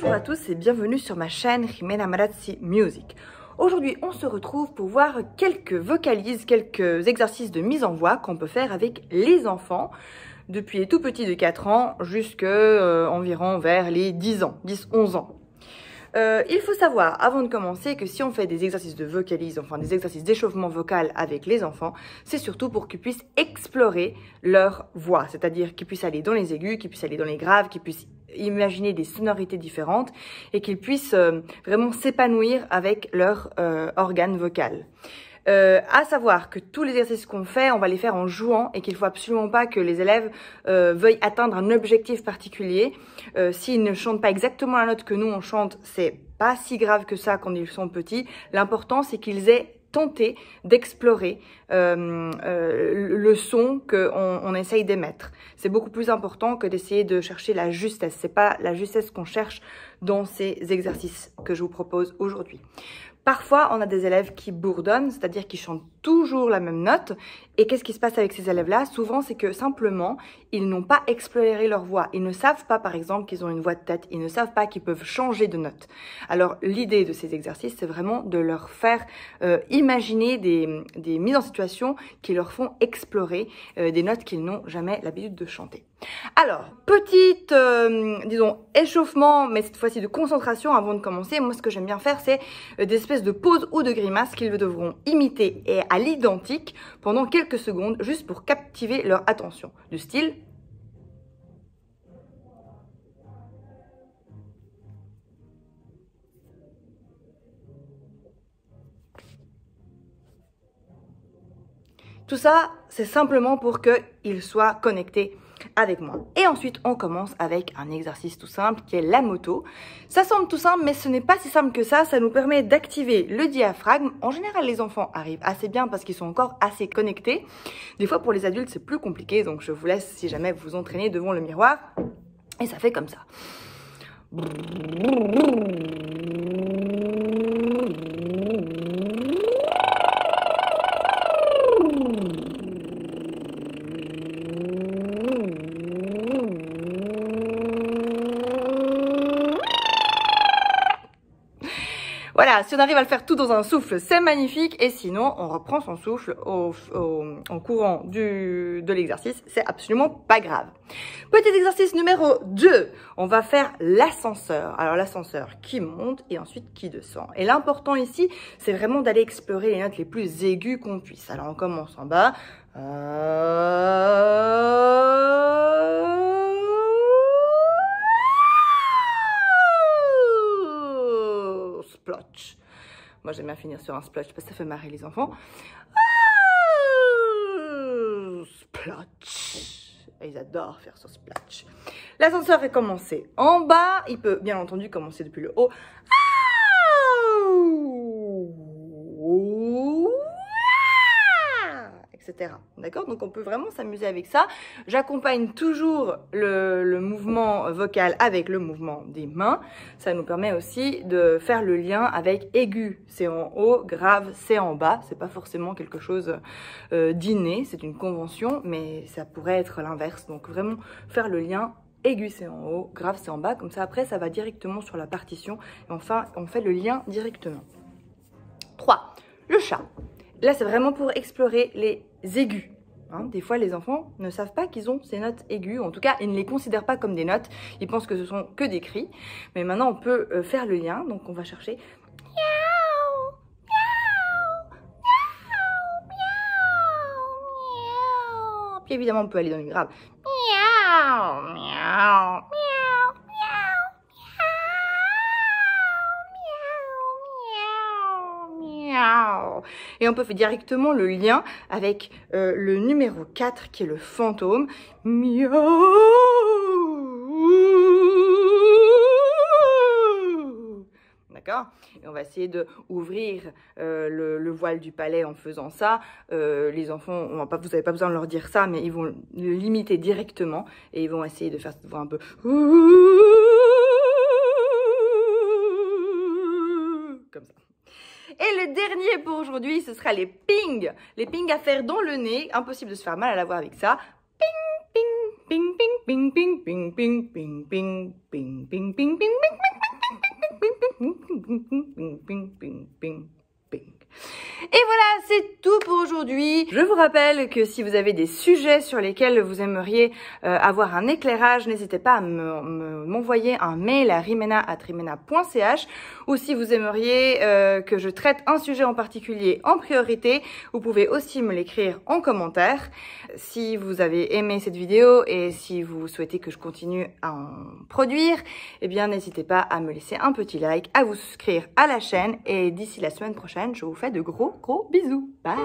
Bonjour à tous et bienvenue sur ma chaîne Jimena Marazzi Music. Aujourd'hui, on se retrouve pour voir quelques vocalises, quelques exercices de mise en voix qu'on peut faire avec les enfants depuis les tout petits de 4 ans jusqu'à environ vers les 10 ans, 10-11 ans. Il faut savoir, avant de commencer, que si on fait des exercices de vocalise, enfin des exercices d'échauffement vocal avec les enfants, c'est surtout pour qu'ils puissent explorer leur voix, c'est-à-dire qu'ils puissent aller dans les aigus, qu'ils puissent aller dans les graves, qu'ils puissent imaginer des sonorités différentes et qu'ils puissent vraiment s'épanouir avec leur organe vocal. À savoir que tous les exercices qu'on fait, on va les faire en jouant et qu'il ne faut absolument pas que les élèves veuillent atteindre un objectif particulier. S'ils ne chantent pas exactement la note que nous on chante, c'est pas si grave que ça quand ils sont petits. L'important c'est qu'ils aient tenté d'explorer le son qu'on essaye d'émettre. C'est beaucoup plus important que d'essayer de chercher la justesse. C'est pas la justesse qu'on cherche dans ces exercices que je vous propose aujourd'hui. Parfois, on a des élèves qui bourdonnent, c'est-à-dire qu'ils chantent toujours la même note. Et qu'est-ce qui se passe avec ces élèves-là? Souvent, c'est que simplement, ils n'ont pas exploré leur voix. Ils ne savent pas, par exemple, qu'ils ont une voix de tête. Ils ne savent pas qu'ils peuvent changer de note. Alors, l'idée de ces exercices, c'est vraiment de leur faire imaginer des mises en situation qui leur font explorer des notes qu'ils n'ont jamais l'habitude de chanter. Alors, petite, disons, échauffement, mais cette fois-ci de concentration avant de commencer. Moi, ce que j'aime bien faire, c'est des espèces de pauses ou de grimaces qu'ils devront imiter et à l'identique pendant quelques secondes, juste pour captiver leur attention. Du style... Tout ça, c'est simplement pour qu'ils soient connectés avec moi. Et ensuite, on commence avec un exercice tout simple qui est la moto. Ça semble tout simple, mais ce n'est pas si simple que ça. Ça nous permet d'activer le diaphragme. En général, les enfants arrivent assez bien parce qu'ils sont encore assez connectés. Des fois, pour les adultes, c'est plus compliqué. Donc, je vous laisse, si jamais vous vous entraînez devant le miroir. Et ça fait comme ça. Voilà, si on arrive à le faire tout dans un souffle, c'est magnifique. Et sinon, on reprend son souffle en courant de l'exercice. C'est absolument pas grave. Petit exercice numéro 2. On va faire l'ascenseur. Alors, l'ascenseur qui monte et ensuite qui descend. Et l'important ici, c'est vraiment d'aller explorer les notes les plus aiguës qu'on puisse. Alors, on commence en bas. Splotch. Moi, j'aime bien finir sur un splotch parce que ça fait marrer les enfants. Splotch. Ils adorent faire ce splotch. L'ascenseur est commencé en bas. Il peut bien entendu commencer depuis le haut. Etc. D'accord? Donc on peut vraiment s'amuser avec ça. J'accompagne toujours le mouvement vocal avec le mouvement des mains. Ça nous permet aussi de faire le lien avec aigu, c'est en haut, grave, c'est en bas. C'est pas forcément quelque chose d'inné, c'est une convention, mais ça pourrait être l'inverse. Donc vraiment faire le lien. Aigu c'est en haut, grave c'est en bas, comme ça après ça va directement sur la partition et enfin on fait le lien directement. 3. Le chat. Là c'est vraiment pour explorer les aigus. Hein, des fois les enfants ne savent pas qu'ils ont ces notes aiguës, en tout cas ils ne les considèrent pas comme des notes, ils pensent que ce sont que des cris. Mais maintenant on peut faire le lien, donc on va chercher miaou, miaou, miaou, miaou, miaou. Puis évidemment on peut aller dans une grave. Miaou, miaou, miaou, miaou, miaou, miaou. Et on peut faire directement le lien avec le numéro 4 qui est le fantôme. Miaou. D'accord? Et on va essayer d'ouvrir le voile du palais en faisant ça. Les enfants, vous n'avez pas besoin de leur dire ça, mais ils vont le limiter directement et ils vont essayer de faire cette voix un peu comme ça. Et le dernier pour aujourd'hui, ce sera les pings. Les pings à faire dans le nez. Impossible de se faire mal à la voix avec ça. Ping, ping, ping, ping, ping, ping, ping, ping, ping, ping, ping, ping, ping, ping, ping, ping, ping. Et voilà, c'est tout pour aujourd'hui. Je vous rappelle que si vous avez des sujets sur lesquels vous aimeriez avoir un éclairage, n'hésitez pas à m'envoyer un mail à rimena@rimena.ch, ou si vous aimeriez que je traite un sujet en particulier en priorité, vous pouvez aussi me l'écrire en commentaire. Si vous avez aimé cette vidéo et si vous souhaitez que je continue à en produire, eh bien n'hésitez pas à me laisser un petit like, à vous souscrire à la chaîne, et d'ici la semaine prochaine, je vous fais de gros bisous. Bye!